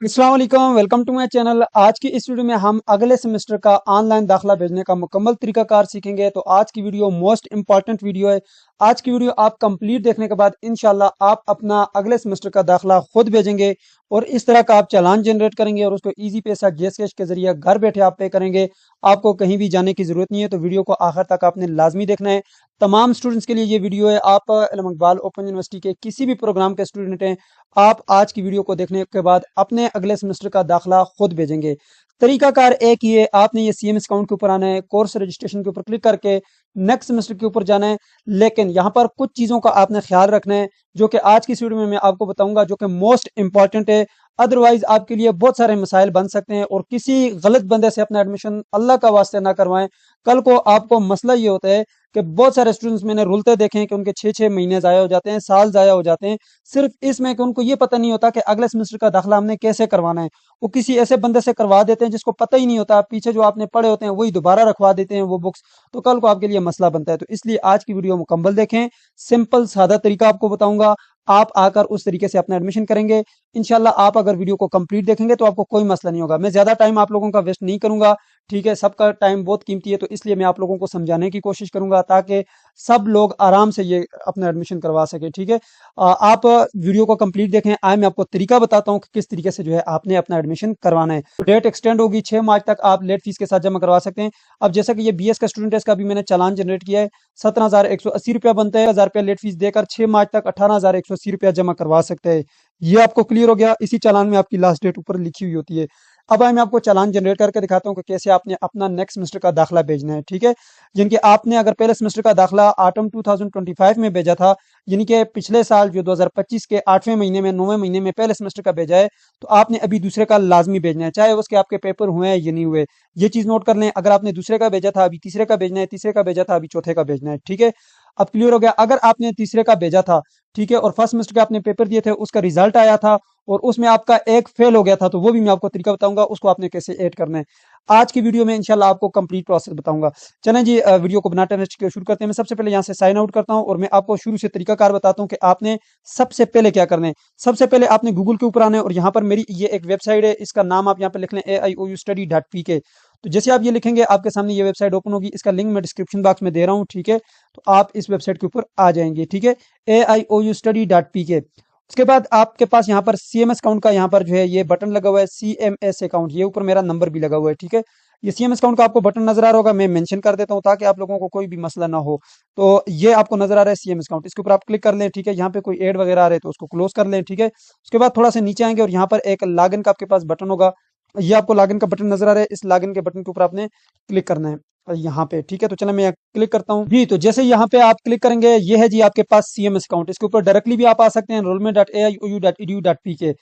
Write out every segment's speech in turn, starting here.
अस्सलाम वालेकुम, welcome to my channel. आज की इस वीडियो में हम अगले सेमेस्टर का ऑनलाइन दाखिला भेजने का मुकम्मल तरीकाकार सीखेंगे। तो आज की वीडियो मोस्ट इंपॉर्टेंट वीडियो है। आज की वीडियो आप कंप्लीट देखने के बाद इंशाल्लाह आप अपना अगले सेमेस्टर का दाखिला खुद भेजेंगे और इस तरह का आप चालान जनरेट करेंगे और उसको इजी पैसा जीएसकैश के जरिए घर बैठे आप पे करेंगे। आपको कहीं भी जाने की जरूरत नहीं है। तो वीडियो को आखिर तक आपने लाजमी देखना है। तमाम स्टूडेंट्स के लिए ये वीडियो है। आप इल्म इकबाल ओपन यूनिवर्सिटी के किसी भी प्रोग्राम के स्टूडेंट हैं, आप आज की वीडियो को देखने के बाद अपने अगले सेमेस्टर का दाखिला खुद भेजेंगे। तरीकाकार एक ही है, आपने ये सीएमएस अकाउंट के ऊपर आना है, कोर्स रजिस्ट्रेशन के ऊपर क्लिक करके नेक्स्ट सेमेस्टर के ऊपर जाना है। लेकिन यहाँ पर कुछ चीज़ों का आपने ख्याल रखना है जो कि आज की इस वीडियो में मैं आपको बताऊंगा, जो कि मोस्ट इंपॉर्टेंट है। अदरवाइज आपके लिए बहुत सारे मसाइल बन सकते हैं और किसी गलत बंदे से अपना एडमिशन अल्लाह का वास्ते ना करवाएं। कल को आपको मसला ये होता है कि बहुत सारे स्टूडेंट्स मैंने रुलते देखे हैं कि उनके 6-6 महीने ज़ाया हो जाते हैं, साल ज़ाया हो जाते हैं, सिर्फ इसमें कि उनको ये पता नहीं होता कि अगले सेमेस्टर का दाखिला हमने कैसे करवाना है। वो किसी ऐसे बंदे से करवा देते हैं जिसको पता ही नहीं होता, पीछे जो आपने पढ़े होते हैं वही दोबारा रखवा देते हैं वो बुक्स। तो कल को आपके लिए मसला बनता है। तो इसलिए आज की वीडियो मुकम्मल देखें, सिंपल सादा तरीका आपको बताऊंगा, आप आकर उस तरीके से अपना एडमिशन करेंगे। इंशाल्लाह आप अगर वीडियो को कंप्लीट देखेंगे तो आपको कोई मसला नहीं होगा। मैं ज़्यादा टाइम आप लोगों का वेस्ट नहीं करूंगा, ठीक है। सबका टाइम बहुत कीमती है, तो इसलिए मैं आप लोगों को समझाने की कोशिश करूंगा ताकि सब लोग आराम से ये अपना एडमिशन करवा सके, ठीक है। आप वीडियो को कंप्लीट देखें। आए मैं आपको तरीका बताता हूँ कि किस तरीके से जो है आपने अपना एडमिशन करवाना है। तो डेट एक्सटेंड होगी, 6 मार्च तक आप लेट फीस के साथ जमा करवा सकते हैं। अब जैसा कि ये बीएस का स्टूडेंट है, इसका भी मैंने चालान जनरेट किया है। 17,180 रुपया बनता है। 1,000 रुपया लेट फीस देकर 6 मार्च तक 18,180 रुपया जमा करवा सकते हैं। ये आपको क्लियर हो गया। इसी चालान में आपकी लास्ट डेट ऊपर लिखी हुई होती है। अब मैं आपको चालान जनरेट करके दिखाता हूँ कि कैसे आपने अपना नेक्स्ट सेमेस्टर का दाखिला भेजना है, ठीक है। जिनके आपने अगर पहले सेमेस्टर का दाखिला ऑटम 2025 में भेजा था, यानी कि पिछले साल जो 2025 के 8वें महीने में 9वें महीने में पहले सेमेस्टर का भेजा है, तो आपने अभी दूसरे का लाजमी भेजना है, चाहे उसके आपके पेपर हुए हैं या नहीं हुए। ये चीज नोट कर लें। अगर आपने दूसरे का भेजा था, अभी तीसरे का भेजना है, तीसरे का भेजा था, अभी चौथे का भेजना है, ठीक है। अब क्लियर हो गया। अगर आपने तीसरे का भेजा था, ठीक है, और फर्स्ट सेमेस्टर के आपने पेपर दिए थे, उसका रिजल्ट आया था और उसमें आपका एक फेल हो गया था, तो वो भी मैं आपको तरीका बताऊंगा, उसको आपने कैसे ऐड करना है। आज की वीडियो में इंशाल्लाह आपको कंप्लीट प्रोसेस बताऊंगा। चलें जी, वीडियो को बिना टाइम वेस्ट किए शुरू करते हैं। मैं सबसे पहले यहाँ से साइन आउट करता हूँ और मैं आपको शुरू से तरीकाकार बताता हूँ कि आपने सबसे पहले क्या करना है। सबसे पहले आपने गूगल के ऊपर आना है और यहाँ पर मेरी ये एक वेबसाइट है, इसका नाम आप यहाँ पे लिख लें AIOUstudy.pk। तो जैसे आप ये लिखेंगे आपके सामने ये वेबसाइट ओपन होगी। इसका लिंक मैं डिस्क्रिप्शन बॉक्स में दे रहा हूँ, ठीक है। तो आप इस वेबसाइट के ऊपर आ जाएंगे, ठीक है, AIOUstudy.pk। उसके बाद आपके पास यहाँ पर सीएमएस अकाउंट का यहाँ पर जो है ये बटन लगा हुआ है, सीएमएस अकाउंट, ये ऊपर मेरा नंबर भी लगा हुआ है, ठीक है। ये सीएमएस अकाउंट का आपको बटन नजर आ रहा होगा, मैं मेंशन कर देता हूँ ताकि आप लोगों को कोई भी मसला ना हो। तो ये आपको नजर आ रहा है सीएमएस अकाउंट, इसके ऊपर आप क्लिक कर लें, ठीक है। यहाँ पे कोई एड वगैरह आ रहे हैं तो उसको क्लोज कर लें, ठीक है। उसके बाद थोड़ा सा नीचे आएंगे और यहाँ पर एक लॉगिन का आपके पास बटन होगा। ये आपको लॉगिन का बटन नजर आ रहा है, इस लॉगिन के बटन के ऊपर आपने क्लिक करना है यहाँ पे, ठीक है। तो चलो मैं क्लिक करता हूँ जी। तो जैसे यहाँ पे आप क्लिक करेंगे, ये है जी आपके पास सीएमएस अकाउंट। इसके ऊपर डायरेक्टली भी आप आ सकते हैं, enrollment.aiou.edu.pk।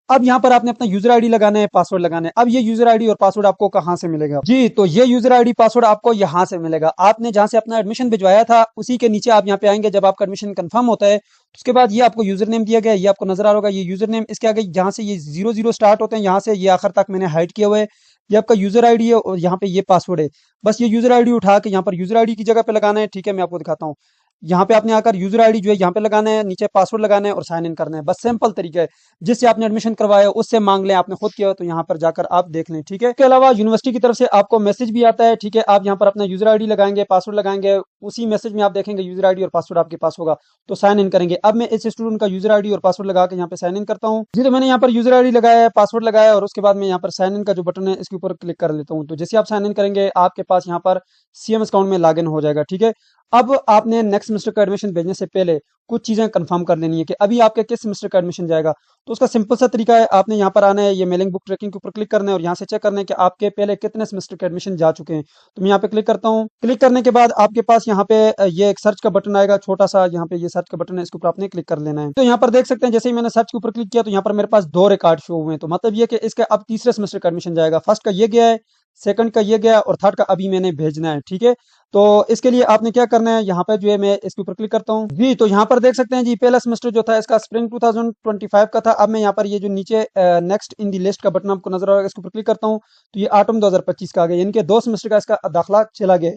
अब यहाँ पर आपने अपना यूजर आईडी लगाना है, पासवर्ड लगाना है। अब ये यूजर आईडी और पासवर्ड आपको कहाँ से मिलेगा जी? तो ये यूजर आईडी पासवर्ड आपको यहाँ से मिलेगा। आपने जहाँ से अपना एडमिशन भिजवाया था उसी के नीचे आप यहाँ पे आएंगे। जब आपका एडमिशन कंफर्म होता है तो उसके बाद ये आपको यूजर नेम दिया गया है, ये आपको नजर आ रहा होगा, ये यूजर नेम। इसके आगे जहाँ से ये 00 स्टार्ट होते हैं, यहाँ से ये आखिर तक मैंने हाइड किया हुआ है। ये आपका यूजर आईडी है और यहाँ पे ये पासवर्ड है। बस ये यूजर आईडी उठा के यहाँ पर यूजर आईडी की जगह पे लगाना है, ठीक है। मैं आपको दिखाता हूँ। यहाँ पे आपने आकर यूजर आईडी जो है यहाँ पे लगाना है, नीचे पासवर्ड लगाना है और साइन इन करना है। बस सिंपल तरीका है। जिससे आपने एडमिशन करवाया उससे मांग लें, आपने खुद किया हो तो यहाँ पर जाकर आप देख लें, ठीक है। इसके अलावा यूनिवर्सिटी की तरफ से आपको मैसेज भी आता है, ठीक है। आप यहाँ पर अपना यूजर आईडी लगाएंगे, पासवर्ड लगाएंगे, उसी मैसेज में आप देखेंगे यूजर आईडी और पासवर्ड आपके पास होगा, तो साइन इन करेंगे। अब मैं इस स्टूडेंट का यूजर आईडी और पासवर्ड लगा के यहाँ पे साइन इन करता हूँ जी। तो मैंने यहाँ पर यूजर आईडी लगाया है, पासवर्ड लगाया और उसके बाद मैं यहाँ पर साइन इन का जो बटन है इसके ऊपर क्लिक कर लेता हूँ। तो जैसे आप साइन इन करेंगे आपके पास यहाँ पर सीएमएस अकाउंट में लॉग इन हो जाएगा, ठीक है। अब आपने नेक्स्ट सेमेस्टर का एडमिशन भेजने से पहले कुछ चीजें कंफर्म कर लेनी है कि अभी आपके किस सेमेस्टर का एडमिशन जाएगा। तो उसका सिंपल सा तरीका है, आपने यहाँ पर आना है, ये मेलिंग बुक ट्रैकिंग के ऊपर क्लिक करना है और यहाँ से चेक करना है कि आपके पहले कितने सेमेस्टर के एडमिशन जा चुके हैं। तो मैं यहाँ पे क्लिक करता हूँ। क्लिक करने के बाद आपके पास यहाँ पे ये एक सर्च का बटन आएगा छोटा सा, यहाँ पे ये सर्च का बटन है, इसके ऊपर आपने क्लिक कर लेना है। तो यहाँ पर देख सकते हैं जैसे ही मैंने सर्च के ऊपर क्लिक किया तो यहाँ पर मेरे पास 2 रिकॉर्ड शो हुए हैं। तो मतलब ये कि इसका अब तीसरे सेमेस्टर का एडमिशन जाएगा। फर्स्ट का ये गया है, सेकंड का ये गया और थर्ड का अभी मैंने भेजना है, ठीक है। तो इसके लिए आपने क्या करना है, यहाँ पर जो है मैं इसके ऊपर क्लिक करता हूँ जी। तो यहाँ पर देख सकते हैं जी, पहला सेमेस्टर जो था इसका स्प्रिंग 2025 का था। अब मैं यहाँ पर ये जो नीचे नेक्स्ट इन दी लिस्ट का बटन आपको नजर आ रहा है, इसके ऊपर क्लिक करता हूँ तो ये ऑटम 2025 का आ गया, यानी कि 2 सेमेस्टर का इसका दाखिला चला गया है।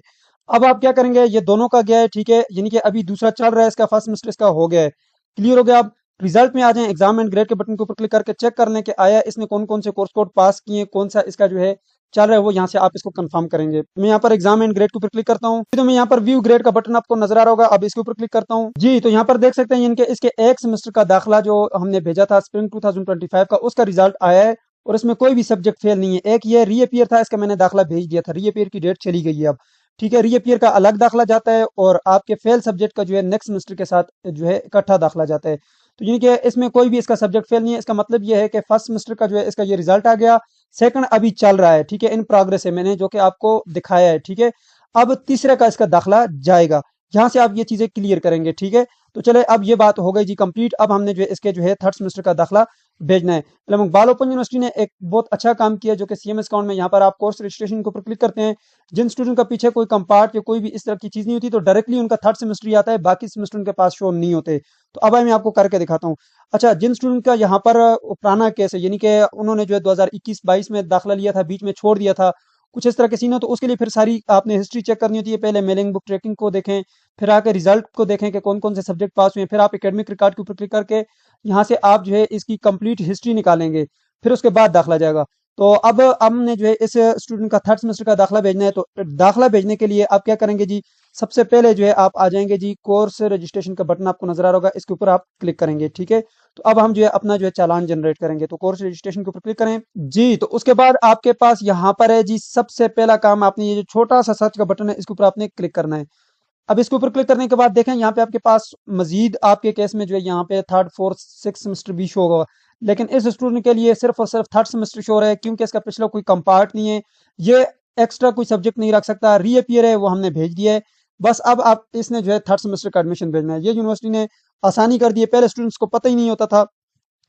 अब आप क्या करेंगे, ये दोनों का गया है, ठीक है, यानी कि अभी दूसरा चल रहा है इसका, फर्स्ट सेमेस्टर इसका हो गया है। क्लियर हो गया। अब रिजल्ट में आ जाएं, एग्जाम एंड ग्रेड के बटन के ऊपर क्लिक करके चेक कर लें कि आया इसने कौन कौन से कोर्स कोड पास किए, कौन सा इसका जो है चल रहा है, वो यहाँ से आप इसको कंफर्म करेंगे। मैं यहाँ पर एग्जाम एंड ग्रेड के ऊपर क्लिक करता हूँ, तो मैं यहाँ पर व्यू ग्रेड का बटन आपको नजर आ रहा होगा, अब इसके ऊपर क्लिक करता हूँ जी। तो यहाँ पर देख सकते हैं इनके इसके एक सेमेस्टर का दाखिला जो हमने भेजा था स्प्रिंग 2025 का, उसका रिजल्ट आया है और इसमें कोई भी सब्जेक्ट फेल नहीं है। एक ये रीअपियर था, इसका मैंने दाखिला भेज दिया था, रीअपियर की डेट चली गई है अब, ठीक है। रीअपियर का अलग दाखिला जाता है और आपके फेल सब्जेक्ट का जो है नेक्स्ट सेमेस्टर के साथ जो है इकट्ठा दाखिला जाता है। तो यानी कि इसमें कोई भी इसका सब्जेक्ट फेल नहीं है। इसका मतलब ये है कि फर्स्ट सेमेस्टर का जो है इसका ये रिजल्ट आ गया, सेकंड अभी चल रहा है, ठीक है, इन प्रोग्रेस है, मैंने जो कि आपको दिखाया है, ठीक है। अब तीसरे का इसका दाखिला जाएगा, यहाँ से आप ये चीजें क्लियर करेंगे, ठीक है। तो चले अब ये बात हो गई जी कंप्लीट। अब हमने जो है इसके जो है थर्ड सेमेस्टर का दाखिला भेजना है। इस्लामाबाद ओपन यूनिवर्सिटी ने एक बहुत अच्छा काम किया जो कि सीएमएस अकाउंट में यहाँ पर आप कोर्स रजिस्ट्रेशन के ऊपर क्लिक करते हैं, जिन स्टूडेंट का पीछे कोई कंपार्ट या कोई भी इस तरह की चीज नहीं होती तो डायरेक्टली उनका थर्ड सेमेस्टर ही आता है, बाकी सेमेस्टर उनके पास शो नहीं होते। तो अब मैं आपको करके दिखाता हूँ। अच्छा, जिन स्टूडेंट का यहाँ पर पुराना केस है, यानी कि उन्होंने जो है 2021-22 में दाखिला लिया था, बीच में छोड़ दिया था, कुछ इस तरह के सीन हो, तो उसके लिए फिर सारी आपने हिस्ट्री चेक करनी होती है। पहले मेलिंग बुक ट्रैकिंग को देखें, फिर आके रिजल्ट को देखें कि कौन कौन से सब्जेक्ट पास हुए हैं, फिर आप एकेडमिक रिकॉर्ड के ऊपर क्लिक करके यहाँ से आप जो है इसकी कंप्लीट हिस्ट्री निकालेंगे, फिर उसके बाद दाखिला जाएगा। तो अब हमने जो है इस स्टूडेंट का थर्ड सेमेस्टर का दाखिला भेजना है। तो दाखिला भेजने के लिए आप क्या करेंगे जी, सबसे पहले जो है आप आ जाएंगे जी, कोर्स रजिस्ट्रेशन का बटन आपको नजर आ रहा होगा, इसके ऊपर आप क्लिक करेंगे, ठीक है। तो अब हम जो है अपना जो है चालान जनरेट करेंगे, तो कोर्स रजिस्ट्रेशन के ऊपर क्लिक करें जी। तो उसके बाद आपके पास यहाँ पर है जी, सबसे पहला काम आपने ये जो छोटा सा सर्च का बटन है इसके ऊपर आपने क्लिक करना है। अब इसके ऊपर क्लिक करने के बाद देखें यहाँ पे आपके पास मजीद आपके केस में जो है यहाँ पे थर्ड फोर्थ सिक्स सेमेस्टर भी शो होगा, लेकिन इस स्टूडेंट के लिए सिर्फ और सिर्फ थर्ड सेमेस्टर शो रहा है क्योंकि इसका पिछला कोई कंपार्ट नहीं है, ये एक्स्ट्रा कोई सब्जेक्ट नहीं रख सकता, रीअपियर है वो हमने भेज दिया है। बस अब आप इसने जो है थर्ड सेमेस्टर का एडमिशन भेजना है। ये यूनिवर्सिटी ने आसानी कर दी है, पहले स्टूडेंट्स को पता ही नहीं होता था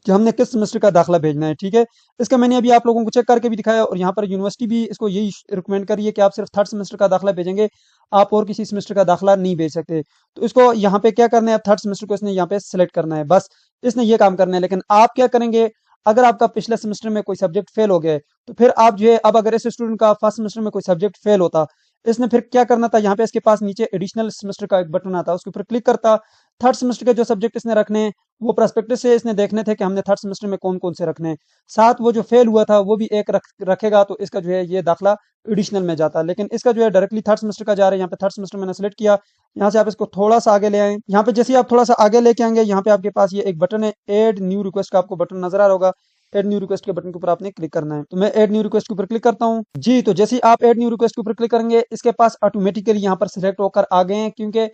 कि हमने किस सेमेस्टर का दाखिला भेजना है, ठीक है। इसका मैंने अभी आप लोगों को चेक करके भी दिखाया और यहाँ पर यूनिवर्सिटी भी इसको यही रिकमेंड करी है कि आप सिर्फ थर्ड सेमेस्टर का दाखिला भेजेंगे, आप और किसी सेमेस्टर का दाखिला नहीं भेज सकते। तो इसको यहाँ पे क्या करना है, थर्ड सेमेस्टर को इसने यहाँ पे सिलेक्ट करना है, बस इसने ये काम करना है। लेकिन आप क्या करेंगे, अगर आपका पिछले सेमेस्टर में कोई सब्जेक्ट फेल हो गया है तो फिर आप जो है, अब अगर इस स्टूडेंट का फर्स्ट सेमेस्टर में कोई सब्जेक्ट फेल होता, इसने फिर क्या करना था, यहाँ पे इसके पास नीचे एडिशनल सेमेस्टर का एक बटन आता है, उसके ऊपर क्लिक करता, थर्ड सेमेस्टर के जो सब्जेक्ट इसने रखने हैं वो प्रोस्पेक्टस से इसने देखने थे कि हमने थर्ड सेमेस्टर में कौन कौन से रखने हैं, साथ वो जो फेल हुआ था वो भी एक रखेगा, तो इसका जो है ये दाखिला एडिशनल में जाता है। लेकिन इसका जो है डायरेक्टली थर्ड सेमेस्टर का जा रहा है, यहाँ पे थर्ड सेमेस्टर मैंने सेलेक्ट किया, यहाँ से आप इसको थोड़ा सा आगे ले आए, यहाँ पे जैसे आप थोड़ा सा आगे लेके आएंगे, यहाँ पे आपके पास ये एक बटन है एड न्यू रिक्वेस्ट का, आपको बटन नजर आ रहा होगा, एड न्यू रिक्वेस्ट के बटन के ऊपर आपने क्लिक करना है। तो मैं एड न्यू रिक्वेस्ट के ऊपर क्लिक करता हूँ जी। तो जैसे ही आप एड न्यू रिक्वेस्ट के ऊपर क्लिक करेंगे, इसके पास ऑटोमेटिकली यहाँ पर सिलेक्ट होकर आ गए हैं, क्योंकि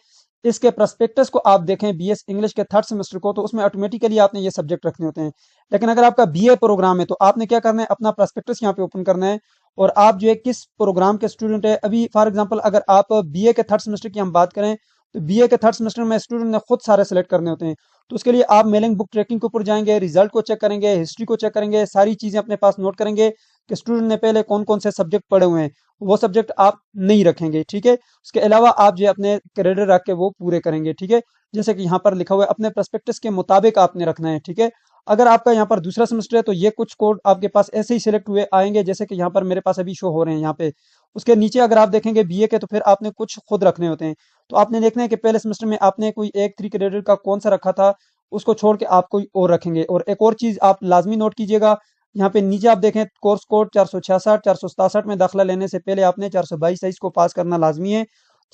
इसके प्रोस्पेक्टस को आप देखें बीएस इंग्लिश के थर्ड सेमेस्टर को, तो उसमें ऑटोमेटिकली आपने ये सब्जेक्ट रखने होते हैं। लेकिन अगर आपका बीए प्रोग्राम है तो आपने क्या करना है, अपना प्रोस्पेक्टस यहाँ पे ओपन करना है और आप जो है किस प्रोग्राम के स्टूडेंट है। अभी फॉर एग्जांपल अगर आप बीए के थर्ड सेमेस्टर की हम बात करें तो बीए के थर्ड सेमेस्टर में स्टूडेंट ने खुद सारे सेलेक्ट करने होते हैं, तो उसके लिए आप मेलिंग बुक ट्रैकिंग के ऊपर जाएंगे, रिजल्ट को चेक करेंगे, हिस्ट्री को चेक करेंगे, सारी चीजें अपने पास नोट करेंगे कि स्टूडेंट ने पहले कौन कौन से सब्जेक्ट पढ़े हुए हैं, वो सब्जेक्ट आप नहीं रखेंगे, ठीक है। उसके अलावा आप जो अपने क्रेडिट रख के वो पूरे करेंगे, ठीक है। जैसे कि यहाँ पर लिखा हुआ है अपने प्रोस्पेक्टस के मुताबिक आपने रखना है, ठीक है। अगर आपका यहाँ पर दूसरा सेमेस्टर है तो ये कुछ कोड आपके पास ऐसे ही सिलेक्ट हुए आएंगे जैसे कि यहाँ पर मेरे पास अभी शो हो रहे हैं यहाँ पे। उसके नीचे अगर आप देखेंगे बीए के, तो फिर आपने कुछ खुद रखने होते हैं। तो आपने देखना है कि पहले सेमेस्टर में आपने कोई एक 3 क्रेडिट का कौन सा रखा था, उसको छोड़ के आप कोई और रखेंगे। और एक और चीज आप लाजमी नोट कीजिएगा, यहाँ पे नीचे आप देखें कोर्स कोड 466 467 में दाखिला लेने से पहले आपने 422 को पास करना लाजमी है।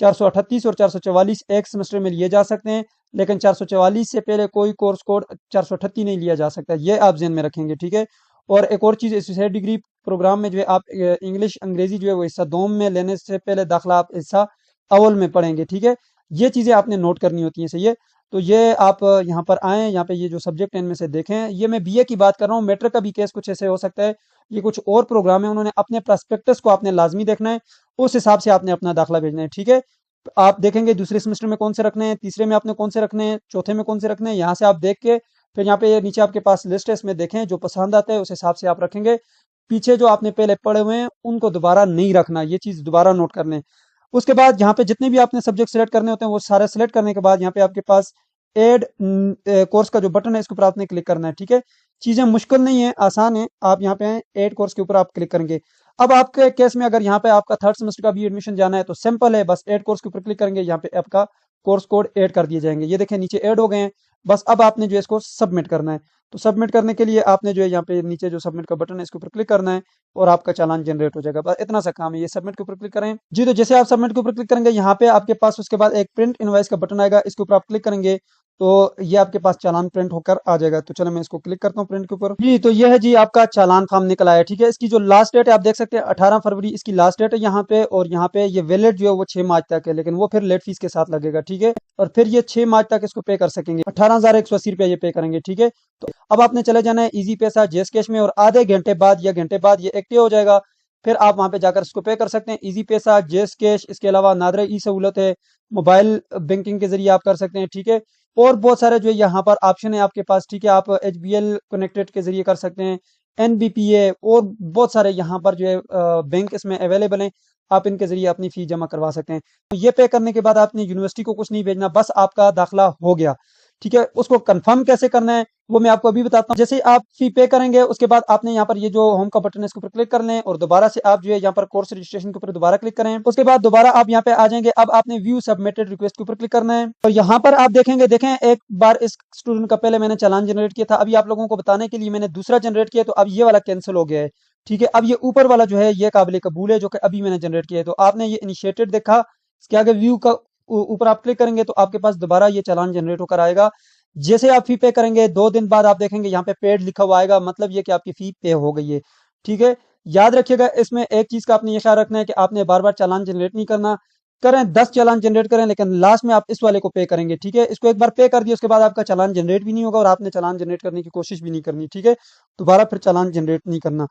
438 और 444 एक सेमेस्टर में लिए जा सकते हैं, लेकिन 444 से पहले कोई कोर्स कोड 438 नहीं लिया जा सकता, ये आप ध्यान में रखेंगे, ठीक है। और एक और चीज, एसोसिएट डिग्री प्रोग्राम में जो है आप इंग्लिश अंग्रेजी जो है वो हिस्सा दोम में लेने से पहले दाखिला आप हिस्सा अव्वल में पढ़ेंगे, ठीक है। ये चीजें आपने नोट करनी होती हैं, सही है। तो ये आप यहाँ पर आए, यहाँ पे ये जो सब्जेक्ट है इनमें से देखें, ये मैं बीए की बात कर रहा हूँ, मैट्रिक का भी केस कुछ ऐसे हो सकता है, ये कुछ और प्रोग्राम है, उन्होंने अपने प्रोस्पेक्टस को आपने लाजमी देखना है, उस हिसाब से आपने अपना दाखिला भेजना है, ठीक है। तो आप देखेंगे दूसरे सेमेस्टर में कौन से रखने हैं, तीसरे में आपने कौन से रखने हैं, चौथे में कौन से रखने हैं, यहाँ से आप देख के फिर यहाँ पे नीचे आपके पास लिस्ट है, इसमें देखें जो पसंद आता है उस हिसाब से आप रखेंगे। पीछे जो आपने पहले पढ़े हुए हैं उनको दोबारा नहीं रखना, ये चीज दोबारा नोट कर लें। उसके बाद यहाँ पे जितने भी आपने सब्जेक्ट सेलेक्ट करने होते हैं वो सारे सेलेक्ट करने के बाद यहाँ पे आपके पास एड कोर्स का जो बटन है इसके ऊपर आपने क्लिक करना है, ठीक है। चीजें मुश्किल नहीं है, आसान है। आप यहाँ पे एड कोर्स के ऊपर आप क्लिक करेंगे। अब आपके केस में अगर यहाँ पे आपका थर्ड सेमेस्टर का भी एडमिशन जाना है तो सिंपल है, बस एड कोर्स के ऊपर क्लिक करेंगे, यहाँ पे आपका कोर्स कोड ऐड कर दिए जाएंगे। ये देखें नीचे ऐड हो गए हैं। बस अब आपने जो है इसको सबमिट करना है। तो सबमिट करने के लिए आपने जो है यहाँ पे नीचे जो सबमिट का बटन है इसके ऊपर क्लिक करना है और आपका चालान जनरेट हो जाएगा। बस इतना सा काम है, ये सबमिट के ऊपर क्लिक करें जी। तो जैसे आप सबमिट के ऊपर क्लिक करेंगे यहाँ पे आपके पास उसके बाद एक प्रिंट इनवॉइस का बटन आएगा, इसके ऊपर आप क्लिक करेंगे तो ये आपके पास चालान प्रिंट होकर आ जाएगा। तो चलो मैं इसको क्लिक करता हूँ प्रिंट के ऊपर जी। तो ये है जी आपका चालान फॉर्म निकल आया, ठीक है। इसकी जो लास्ट डेट है आप देख सकते हैं 18 फरवरी इसकी लास्ट डेट है यहाँ पे, और यहाँ पे ये वैलिड जो है वो 6 मार्च तक है, लेकिन वो फिर लेट फीस के साथ लगेगा, ठीक है। और फिर ये 6 मार्च तक इसको पे कर सकेंगे, 18,180 रुपया ये पे करेंगे, ठीक है। तो अब आपने चले जाना है इजी पैसा जेस कैश में, और आधे घंटे बाद या घंटे बाद ये एक्टिव हो जाएगा। फिर आप वहां पे जाकर इसको पे कर सकते हैं, इजी पैसा, जेस कैश, इसके अलावा नादरा ई सहूलत है, मोबाइल बैंकिंग के जरिए आप कर सकते हैं, ठीक है। और बहुत सारे जो है यहाँ पर ऑप्शन है आपके पास, ठीक है। आप HBL कनेक्टेड के जरिए कर सकते हैं, NBPA, और बहुत सारे यहाँ पर जो है बैंक इसमें अवेलेबल हैं, आप इनके जरिए अपनी फी जमा करवा सकते हैं। तो ये पे करने के बाद आपने यूनिवर्सिटी को कुछ नहीं भेजना, बस आपका दाखिला हो गया, ठीक है। उसको कंफर्म कैसे करना है वो मैं आपको अभी बताता हूँ। जैसे ही आप फी पे करेंगे उसके बाद आपने यहाँ पर ये जो होम का बटन है इसके ऊपर क्लिक कर लें, और दोबारा से आप जो है यहाँ पर कोर्स रजिस्ट्रेशन के ऊपर दोबारा क्लिक करें। उसके बाद दोबारा आप यहाँ पे आ जाएंगे। अब आपने व्यू सबमिटेड रिक्वेस्ट के ऊपर क्लिक करना है, और यहाँ पर आप देखेंगे, देखें एक बार इस स्टूडेंट का पहले मैंने चालान जनरेट किया था, अभी आप लोगों को बताने के लिए मैंने दूसरा जनरेट किया, तो अब ये वाला कैंसिल हो गया है, ठीक है। अब ये ऊपर वाला जो है ये काबिल कबूल है जो कि अभी मैंने जनरेट किया है। तो आपने ये इनिशिएटेड देखा, इसके आगे व्यू का ऊपर आप क्लिक करेंगे तो आपके पास दोबारा ये चालान जनरेट होकर आएगा। जैसे आप फी पे करेंगे 2 दिन बाद आप देखेंगे यहाँ पे पेड लिखा हुआ आएगा, मतलब ये कि आपकी फी पे हो गई है, ठीक है। याद रखिएगा इसमें एक चीज का आपने ये ख्याल रखना है कि आपने बार बार चालान जनरेट नहीं करना, करें 10 चालान जनरेट करें लेकिन लास्ट में आप इस वाले को पे करेंगे, ठीक है। इसको एक बार पे कर दिया उसके बाद आपका चालान जनरेट भी नहीं होगा, और आपने चालान जनरेट करने की कोशिश भी नहीं करनी, ठीक है। दोबारा फिर चालान जनरेट नहीं करना।